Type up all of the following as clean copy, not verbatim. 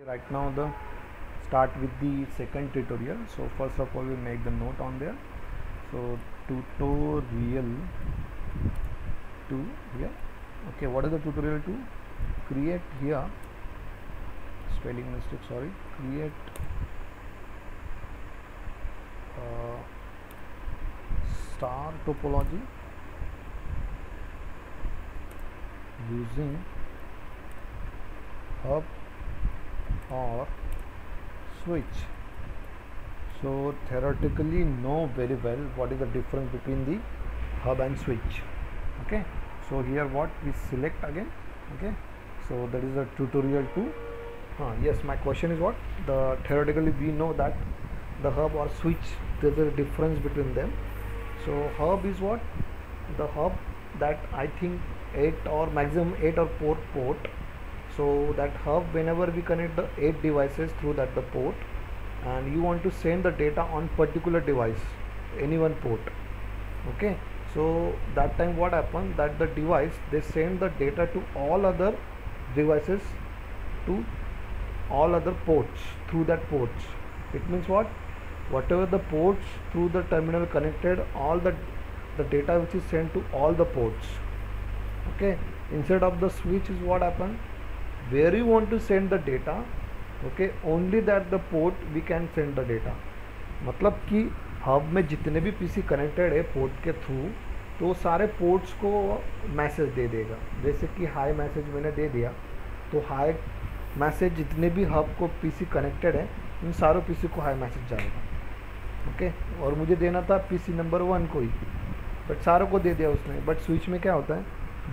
Right now the start with the second tutorial. So first of all we make the note on there. So tutorial 2 here. Okay, what is the tutorial 2? Create here, spelling mistake, sorry, create star topology using hub or switch. So theoretically know very well what is the difference between the hub and switch. Okay, so here what we select again. Okay, so that is the tutorial 2. Yes, my question is what the theoretically we know that the hub or switch, there's a difference between them. So hub is what? The hub that I think 8 or maximum 8 or 4 port. So that hub, whenever we connect the 8 devices through that the port, and you want to send the data on particular device, any one port. Okay, so that time what happens, that the device they send the data to all other devices, to all other ports through that ports. It means what? Whatever the ports through the terminal connected, all the data which is sent to all the ports. Okay, instead of the switch is what happen, where you want to send the data, okay, only that the port we can send the data. मतलब कि hub में जितने भी PC connected है port के through, तो सारे ports को मैसेज दे देगा. जैसे कि हाई मैसेज मैंने दे दिया, तो हाई मैसेज जितने भी हब को पीसी कनेक्टेड है उन सारों पीसी को हाई मैसेज जाएगा. ओके, और मुझे देना था पीसी नंबर 1 को ही, बट सारों को दे दिया उसने. बट स्विच में क्या होता है,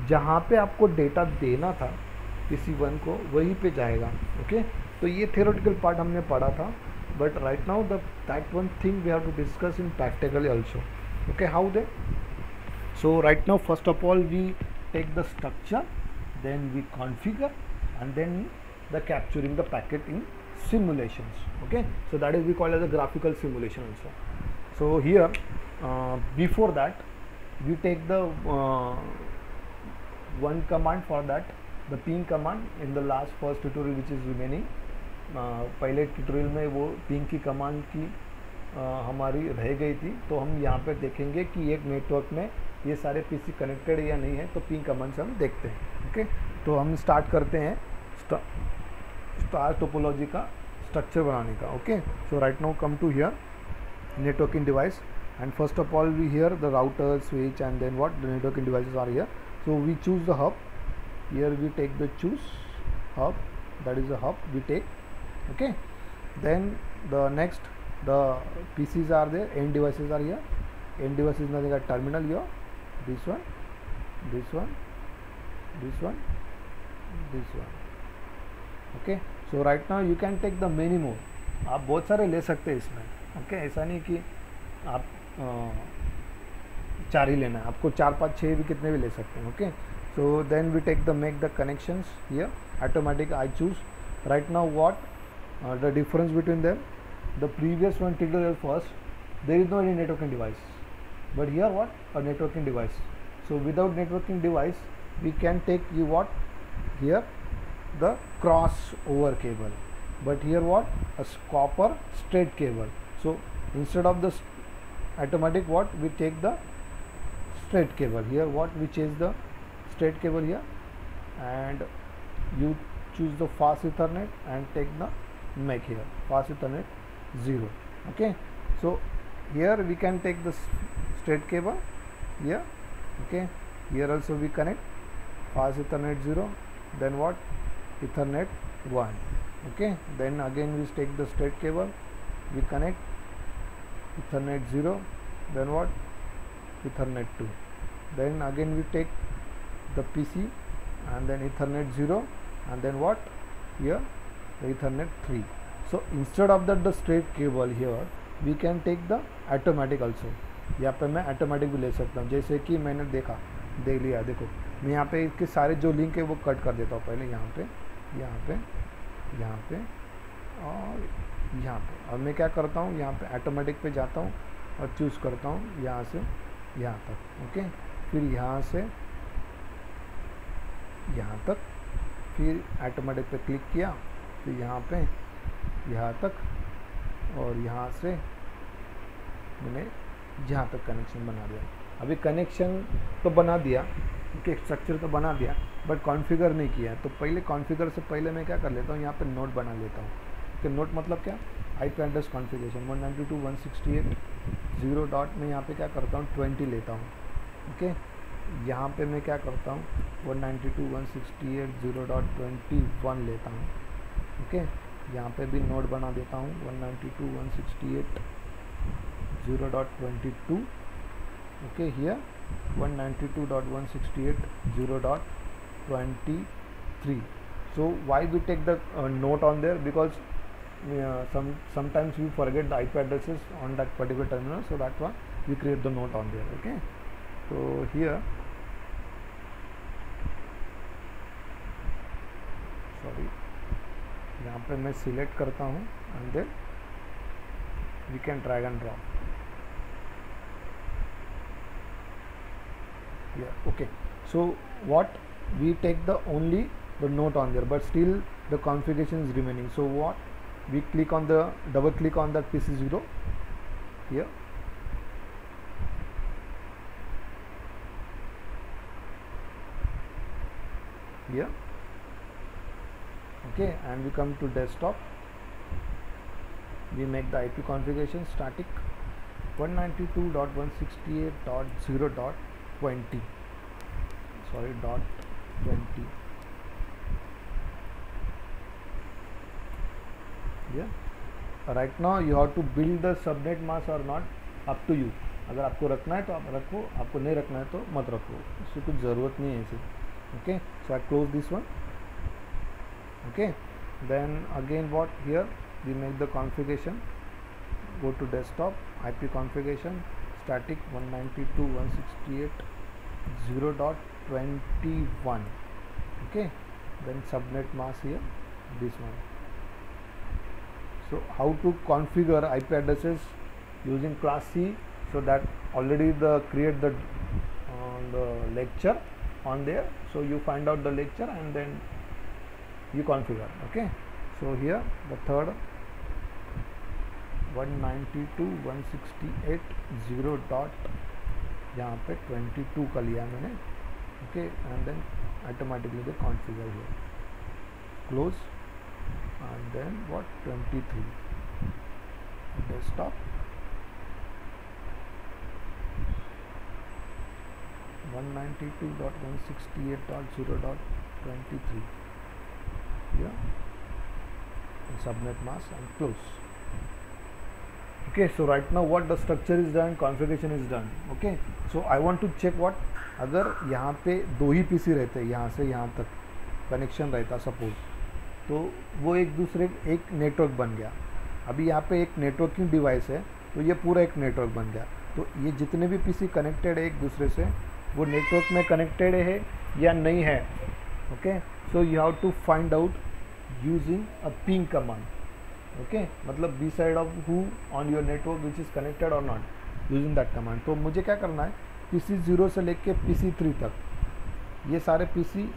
जहाँ पे आपको डेटा देना था पीसी 1 को वहीं पे जाएगा. ओके, तो ये थियोरेटिकल पार्ट हमने पढ़ा था, but right now that one thing we have to discuss in practically also. Okay, how they? So right now first of all we take the structure, then we configure, and then the capturing the packet in simulations. Okay, so that is we call as a graphical simulation also. So here before that we take the one command for that, the ping command in the last first tutorial which is remaining. पहले tutorial में वो ping की command की हमारी रह गई थी, तो हम यहाँ पे देखेंगे कि एक नेटवर्क में ये सारे पीसी कनेक्टेड है या नहीं है, तो पिंग कमांड से हम देखते हैं. ओके, तो हम स्टार्ट करते हैं स्टार टोपोलॉजी का स्ट्रक्चर बनाने का. Okay, so right now come to here networking device, and first of all we here the router, switch, and then what the networking devices are here. So we choose the hub. Here we take the choose hub, that is the hub we take. Okay, then the next the PCs are there, end devices are here. End devices nothing got terminal here, this one, this one, this one, this one. Okay, so right now you can take the many more. आप बहुत सारे ले सकते हैं इसमें. Okay, ऐसा नहीं कि आप 4 ही लेना है, आपको 4, 5, 6 भी कितने भी ले सकते हैं. Okay, so then we take the make the connections here automatic. I choose right now what the difference between them. The previous one tutorial first there is no any networking device, but here what a networking device. So without networking device we can take you what here the cross over cable, but here what a copper straight cable. So instead of the automatic what we take the straight cable. Here what we change the straight cable here, and you choose the fast ethernet and take the make here fast ethernet 0. Okay, so here we can take the straight cable here. Okay, here also we connect fast ethernet 0, then what ethernet 1. Okay, then again we take the straight cable, we connect ethernet 0, then what ethernet 2, then again we take the PC and then ethernet 0, and then what here the ethernet 3. So instead of that the straight cable here we can take the automatic also. यहाँ पे मैं automatic भी ले सकता हूँ, जैसे कि मैंने देख लिया. देखो मैं यहाँ पे इसके सारे जो लिंक है वो कट कर देता हूँ पहले, यहाँ पे यहाँ पे और यहाँ पे. और मैं क्या करता हूँ, यहाँ पे ऑटोमेटिक पे जाता हूँ और चूज़ करता हूँ यहाँ से यहाँ तक. ओके, फिर यहाँ से यहाँ तक, फिर ऑटोमेटिक पे क्लिक किया, तो यहाँ पे यहाँ तक और यहाँ से मैंने यहाँ तक कनेक्शन बना दिया। अभी कनेक्शन तो बना दिया, ओके, स्ट्रक्चर तो बना दिया, बट कॉन्फ़िगर नहीं किया। तो पहले कॉन्फ़िगर से पहले मैं क्या कर लेता हूँ, यहाँ पे नोट बना लेता हूँ। कि नोट मतलब क्या, आईपी एड्रेस कॉन्फ़िगरेशन 192.168.0 डॉट में यहाँ पे क्या करता हूँ 20 लेता हूँ, ओके। यहाँ पे मैं क्या करता हूँ 192.168.0.21 लेता हूँ, ओके। यहाँ पे भी नोट बना देता हूँ 192.168.0.22, okay, here 192.168.0.23. so why we take the note on there, because sometimes we forget the IP addresses on that particular terminal, so that's why we create the note on there, okay. So here, sorry, यहाँ पे मैं select करता हूँ and then we can drag and drop. Yeah, okay. So what we take the only the note on there, but still the configuration is remaining. So what we click on the double click on that PC0 here, okay, and we come to desktop. We make the IP configuration static 192.168.0.20, sorry, .20. Yeah, right now you have to build the subnet mask or not, up to you. अगर आपको रखना है तो आप रखो, आपको नहीं रखना है तो मत रखो, इससे कुछ ज़रूरत नहीं है इसे, okay. So I close this one, okay. Then again what, here we make the configuration, go to desktop, IP configuration static 192.168.0.21, okay. Then subnet mask here, this one. So how to configure IP addresses using class C, so that already the create the lecture on there, so you find out the lecture and then you configure, okay. So here the third 192.168.0. यहाँ पे 22 का लिया मैंने, okay, and then automatically the configure here, close, and then what 23 desktop 192.168.0.23, yeah, and subnet mask and close, okay. So right now what the structure is done, configuration is done, okay. So I want to check what, अगर यहाँ पे दो ही PC रहते, यहाँ से यहाँ तक connection रहता सपोज, तो वो एक दूसरे एक नेटवर्क बन गया। अभी यहाँ पे एक नेटवर्किंग डिवाइस है, तो ये पूरा एक नेटवर्क बन गया। तो ये जितने भी पीसी कनेक्टेड है एक दूसरे से, वो नेटवर्क में कनेक्टेड है या नहीं है, okay. So you have to find out using a ping command, okay, मतलब be side of who on your network which is connected और नॉट, यूजिंग दैट कमांड। तो मुझे क्या करना है, PC0 से लेके PC3 तक ये सारे पीसी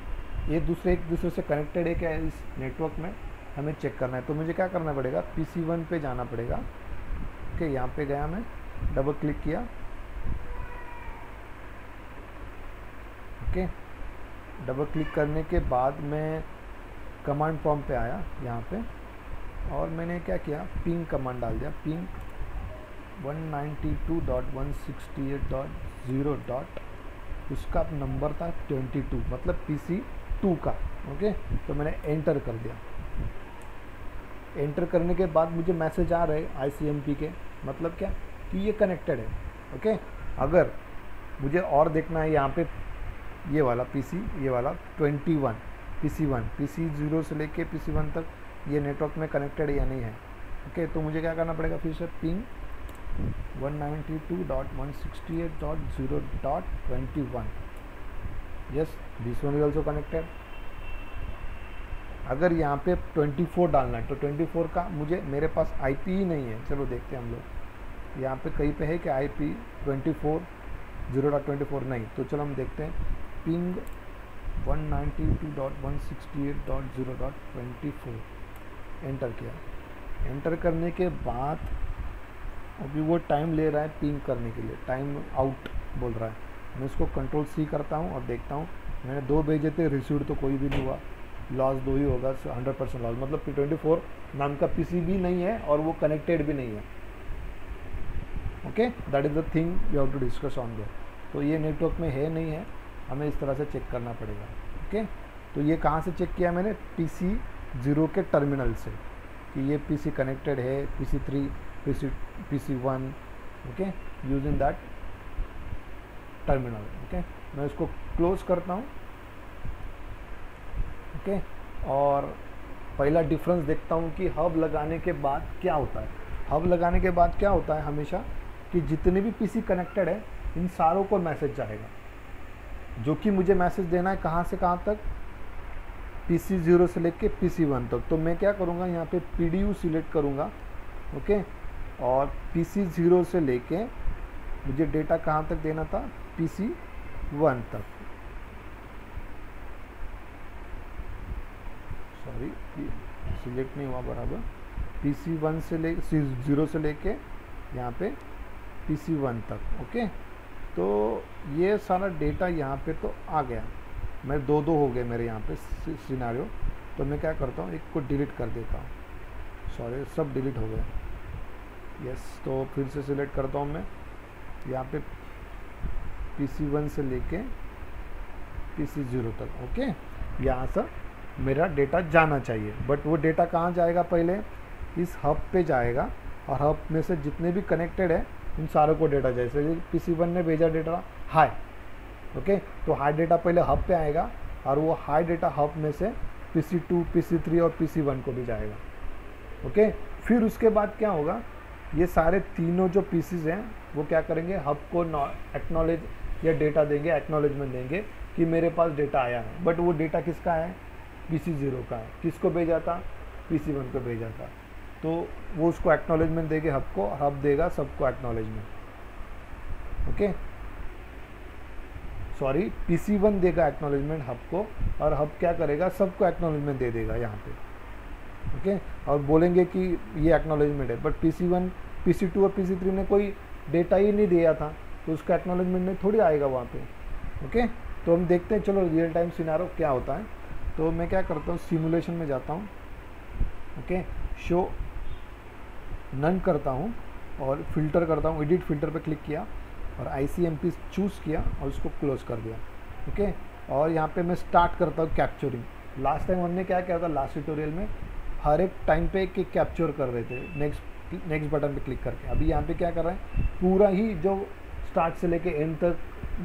एक दूसरे से कनेक्टेड है क्या इस नेटवर्क में, हमें चेक करना है। तो मुझे क्या करना पड़ेगा, PC1 पे जाना पड़ेगा, ओके। यहाँ पे गया मैं, डबल क्लिक किया, ओके। डबल क्लिक करने के बाद मैं कमांड प्रॉम्प्ट पे आया यहाँ पे, और मैंने क्या किया, पिंग कमांड डाल दिया, पिंग 192.168.0. उसका नंबर था 22, मतलब PC2 का, ओके। तो मैंने एंटर कर दिया। एंटर करने के बाद मुझे मैसेज आ रहे ICMP के, मतलब क्या कि ये कनेक्टेड है, ओके। अगर मुझे और देखना है यहाँ पे ये वाला PC, ये वाला 21 PC1, PC0 से लेके PC1 तक ये नेटवर्क में कनेक्टेड है या नहीं है, ओके। तो मुझे क्या करना पड़ेगा, फिर से ping 192.168.0.21, yes, this one is also connected. अगर यहाँ पे 24 डालना है तो 24 का मुझे, मेरे पास IP ही नहीं है। चलो देखते हैं हम लोग, यहाँ पे कहीं पे है कि IP 24 0.24 नहीं, तो चलो हम देखते हैं, पिंग 192.168.0.24, एंटर किया। एंटर करने के बाद अभी वो टाइम ले रहा है पिंग करने के लिए, टाइम आउट बोल रहा है। मैं इसको कंट्रोल सी करता हूँ और देखता हूँ, मैंने 2 भेजे थे, रिसीव्ड तो कोई भी नहीं हुआ, लॉस 2 ही होगा, 100% लॉस। मतलब P24 नाम का पीसी भी नहीं है और वो कनेक्टेड भी नहीं है। Okay, that is the thing you have to discuss on there. तो ये नेटवर्क में है नहीं है, हमें इस तरह से चेक करना पड़ेगा। ओके, तो ये कहाँ से चेक किया मैंने, PC0 के टर्मिनल से कि ये PC कनेक्टेड है, PC3, PC1, okay, using that terminal. Okay, मैं इसको क्लोज करता हूँ। ओके, और पहला डिफरेंस देखता हूँ कि हब लगाने के बाद क्या होता है। हब लगाने के बाद क्या होता है हमेशा कि जितने भी पीसी कनेक्टेड है इन सारों को मैसेज जाएगा, जो कि मुझे मैसेज देना है कहाँ से कहाँ तक, PC0 से लेके PC1 तक। तो मैं क्या करूँगा, यहाँ पे PDU सिलेक्ट करूँगा। ओके, और PC0 से लेके मुझे डेटा कहाँ तक देना था, PC1 तक। सॉरी, सिलेक्ट नहीं हुआ बराबर। PC1 से ले 0 से लेके यहाँ पे PC1 तक। ओके, तो ये सारा डेटा यहाँ पे तो आ गया। मैं 2 हो गए मेरे यहाँ पे सिनेरियो। तो मैं क्या करता हूँ, एक को डिलीट कर देता हूँ। सॉरी, सब डिलीट हो गया। यस, तो फिर से सिलेक्ट करता हूँ मैं यहाँ पे PC1 से लेके PC0 तक। ओके, यहाँ से मेरा डेटा जाना चाहिए, बट वो डेटा कहाँ जाएगा, पहले इस हब पे जाएगा और हब में से जितने भी कनेक्टेड है उन सारों को डेटा, जैसे PC1 ने भेजा डेटा हाई। ओके, तो हाई डेटा पहले हब पे आएगा और वो हाई डेटा हब में से PC2, PC3 और PC1 को भी जाएगा। ओके, फिर उसके बाद क्या होगा, ये सारे तीनों जो पीसीज हैं वो क्या करेंगे, हब को एक्नॉलेज या डेटा देंगे, एक्नॉलेजमेंट देंगे कि मेरे पास डेटा आया है। बट वो डेटा किसका है, PC0 का है। किसको भेजा था, PC1 को भेजा था। तो वो उसको एक्नॉलेजमेंट देंगे हब को, हब देगा सबको एक्नॉलेजमेंट। ओके, सॉरी, PC1 देगा एक्नॉलेजमेंट हब को और हब क्या करेगा, सबको एक्नॉलेजमेंट दे देगा यहाँ पे। ओके, और बोलेंगे कि ये एक्नॉलेजमेंट है, बट PC1, PC2 और PC3 ने कोई डेटा ही नहीं दिया था, तो उसका एक्नॉलेजमेंट में थोड़ी आएगा वहाँ पे। ओके, तो हम देखते हैं, चलो रियल टाइम सिनेरियो क्या होता है। तो मैं क्या करता हूँ, सिमुलेशन में जाता हूँ। ओके, शो नन करता हूँ और फिल्टर करता हूँ, एडिट फिल्टर पे क्लिक किया और ICMP चूज़ किया और उसको क्लोज कर दिया। ओके, और यहाँ पे मैं स्टार्ट करता हूँ कैप्चरिंग। लास्ट टाइम हमने क्या किया था, लास्ट ट्यूटोरियल में हर एक टाइम पे एक कैप्चर कर रहे थे, नेक्स्ट बटन पे क्लिक करके। अभी यहाँ पे क्या कर रहे हैं, पूरा ही जो स्टार्ट से लेके एंड तक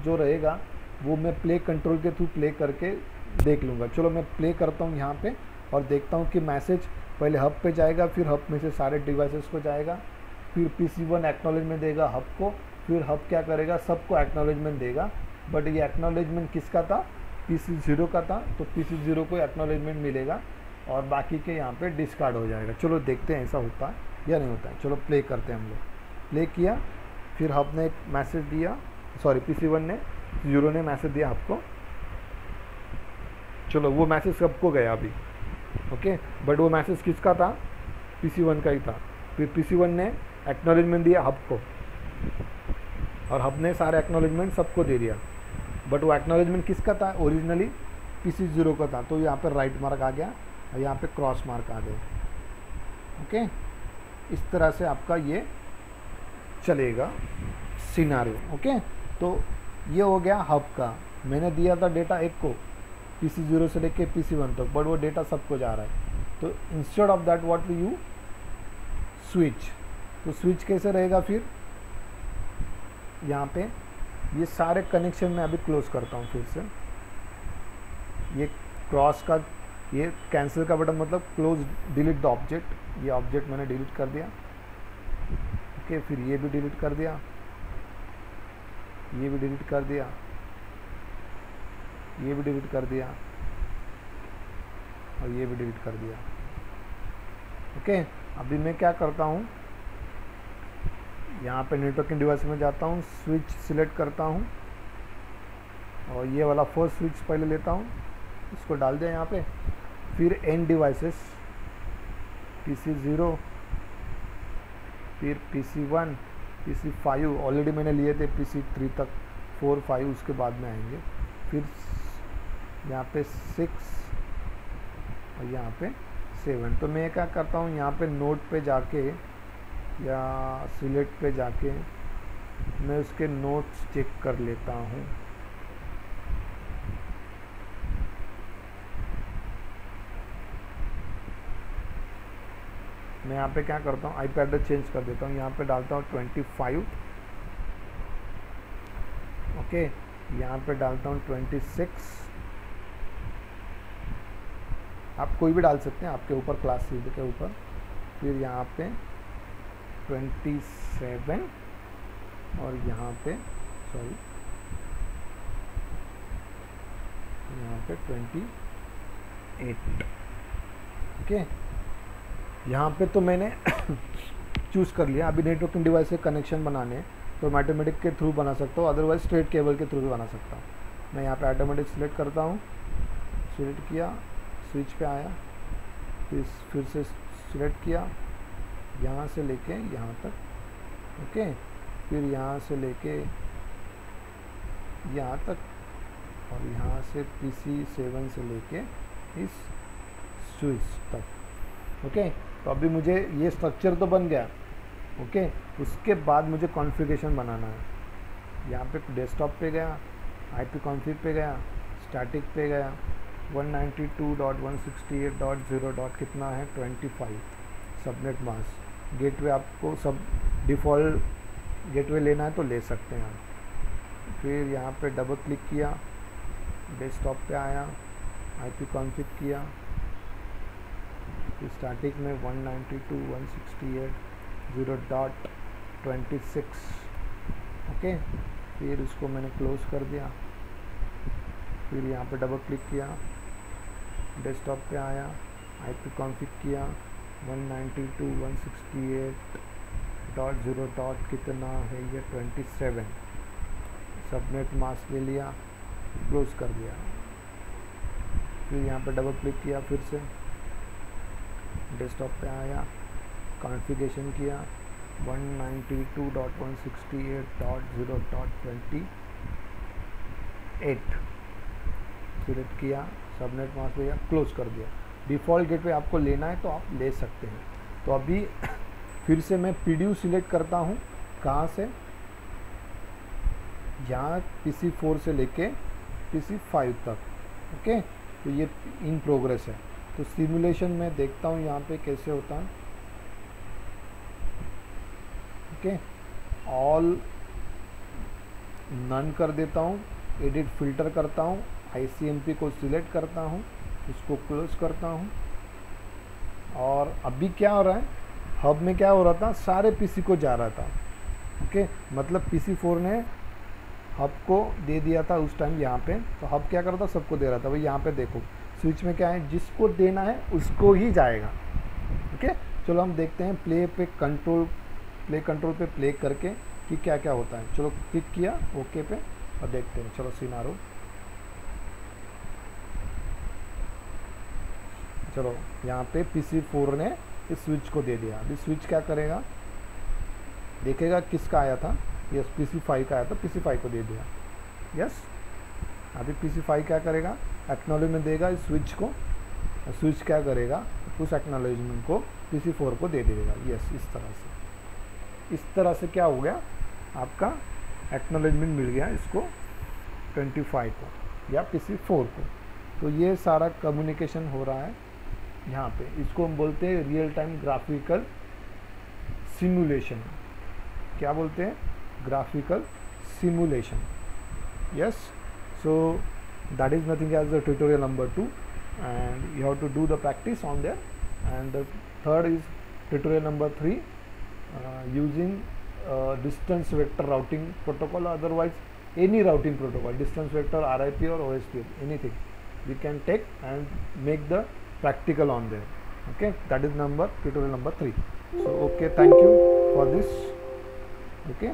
जो रहेगा वो मैं प्ले कंट्रोल के थ्रू प्ले करके देख लूँगा। चलो मैं प्ले करता हूँ यहाँ पे और देखता हूँ कि मैसेज पहले हब पे जाएगा, फिर हब में से सारे डिवाइसेस को जाएगा, फिर PC1 एक्नॉलेजमेंट देगा हब को, फिर हब क्या करेगा, सबको एक्नॉलेजमेंट देगा। बट ये एक्नॉलेजमेंट किसका था, PC0 का था, तो PC0 को एक्नॉलेजमेंट मिलेगा और बाकी के यहाँ पे डिस्कार्ड हो जाएगा। चलो देखते हैं ऐसा होता है या नहीं होता है। चलो प्ले करते हैं हम लोग। प्ले किया, फिर हब ने एक मैसेज दिया, सॉरी PC1 ने, PC0 ने मैसेज दिया हब को। चलो वो मैसेज सबको गया अभी। ओके, बट वो मैसेज किसका था, PC1 का ही था। फिर PC1 ने एक्नॉलेजमेंट दिया हब को और हब ने सारे एक्नॉलेजमेंट सबको दे दिया। बट वो एक्नॉलेजमेंट किसका था, ओरिजिनली PC0 का था। तो यहाँ पे राइट मार्क आ गया और यहाँ पे क्रॉस मार्क आ गया। ओके, इस तरह से आपका ये चलेगा सिनारियो। ओके, तो ये हो गया हब का। मैंने दिया था डेटा एक को, PC0 से लेके PC1 तक, बट वो डेटा सबको जा रहा है। तो instead of that what we you switch. तो स्विच कैसे रहेगा, फिर यहाँ पे ये सारे कनेक्शन मैं अभी क्लोज करता हूँ फिर से। ये क्रॉस का, ये कैंसिल का बटन मतलब क्लोज, डिलीट द ऑब्जेक्ट। ये ऑब्जेक्ट मैंने डिलीट कर दिया। ओके, फिर ये भी डिलीट कर दिया, ये भी डिलीट कर दिया, ये भी डिलीट कर दिया और ये भी डिलीट कर दिया। ओके, अभी मैं क्या करता हूँ, यहाँ पे नेटवर्किंग डिवाइस में जाता हूँ, स्विच सिलेक्ट करता हूँ और ये वाला फर्स्ट स्विच पहले लेता हूँ, इसको डाल दिया यहाँ पे। फिर एंड डिवाइसेस, PC0, फिर PC1, PC5 ऑलरेडी मैंने लिए थे, PC3 तक, 4, 5 उसके बाद में आएंगे, फिर यहाँ पे 6 और यहाँ पे 7। तो मैं क्या करता हूँ, यहाँ पे नोट पे जाके या सिलेक्ट पे जाके मैं उसके नोट्स चेक कर लेता हूँ। मैं यहाँ पे क्या करता हूँ, आईपी एड्रेस चेंज कर देता हूँ, यहाँ पे डालता हूँ 25, ओके, यहाँ पे डालता हूँ 26। आप कोई भी डाल सकते हैं, आपके ऊपर, क्लास सीड के ऊपर। फिर यहाँ पे 27 और यहाँ पे सॉरी यहाँ पे 28, ओके। यहाँ पे तो मैंने चूज़ कर लिया। अभी नेटवर्किंग डिवाइस से कनेक्शन बनाने तो मैथमेटिक के थ्रू बना सकता हूँ, अदरवाइज स्ट्रेट केबल के थ्रू भी बना सकता हूँ। मैं यहाँ पे ऑटोमेटिक सिलेक्ट करता हूँ, सिलेक्ट किया, स्विच पे आया, फिर से सिलेक्ट किया, यहाँ से लेके यहाँ तक, ओके, फिर यहाँ से लेके यहाँ तक, और यहाँ से PC7 से लेके इस स्विच तक, ओके। तो अभी मुझे ये स्ट्रक्चर तो बन गया, ओके। उसके बाद मुझे कॉन्फ़िगरेशन बनाना है। यहाँ पे डेस्कटॉप पे गया, IP कॉन्फ़िग पे गया, स्टैटिक पे गया, 192.168.0. कितना है 25, सबनेट मास्क। गेटवे आपको सब डिफ़ॉल्ट गेटवे लेना है तो ले सकते हैं आप। फिर यहाँ पे डबल क्लिक किया, डेस्कटॉप पे आया, IP कॉन्फ़िग किया, फिर स्टैटिक में 192.168.0.26, ओके। फिर उसको मैंने क्लोज कर दिया। फिर यहाँ पे डबल क्लिक किया, डेस्कटॉप पे आया, IP कॉन्फ़िग किया, 192.168.0. कितना है ये 27, सबनेट मास्क ले लिया, क्लोज कर दिया। फिर यहाँ पे डबल क्लिक किया, फिर से डेस्कटॉप पे आया, कॉन्फ़िगरेशन किया, 192.168.0.28 सिलेक्ट किया, सबनेट मास्क लिया, क्लोज कर दिया। डिफ़ॉल्ट गेटवे आपको लेना है तो आप ले सकते हैं। तो अभी फिर से मैं PDU सिलेक्ट करता हूँ, कहाँ से, यहाँ PC4 से लेके PC5 तक, ओके। तो ये इन प्रोग्रेस है। तो सिमुलेशन में देखता हूँ यहाँ पे कैसे होता है, ओके। ऑल नन कर देता हूँ, एडिट फिल्टर करता हूँ, ICMP को सिलेक्ट करता हूँ, उसको क्लोज करता हूँ। और अभी क्या हो रहा है, हब में क्या हो रहा था, सारे PC को जा रहा था, ओके। मतलब PC4 ने हब को दे दिया था उस टाइम यहाँ पे, तो हब क्या कर रहा था, सबको दे रहा था। भाई यहाँ पे देखो स्विच में क्या है, जिसको देना है उसको ही जाएगा, ओके। चलो हम देखते हैं प्ले कंट्रोल पे प्ले करके कि क्या क्या होता है। चलो क्लिक किया ओके पे और देखते हैं। चलो सिनारो, चलो यहाँ पे PC4 ने इस स्विच को दे दिया। अभी स्विच क्या करेगा, देखेगा किसका आया था, यस PC5 का आया था, PC5 को दे दिया, यस। अभी PC5 क्या करेगा, एक्नॉलेजमेंट देगा इस स्विच को, स्विच क्या करेगा, उस एक्नॉलेजमेंट को PC4 को दे देगा, यस। इस तरह से क्या हो गया, आपका एक्नॉलेजमेंट मिल गया इसको 25 को या PC4 को। तो ये सारा कम्युनिकेशन हो रहा है यहाँ पे। इसको हम बोलते हैं रियल टाइम ग्राफिकल सिमुलेशन। क्या बोलते हैं, graphical simulation, yes. So that is nothing as the tutorial number 2, and you have to do the practice on there. And the third is tutorial number 3, using distance vector routing protocol, otherwise any routing protocol, distance vector, RIP or OSPF, anything we can take and make the practical on there, okay. That is tutorial number 3. So okay, thank you for this, okay.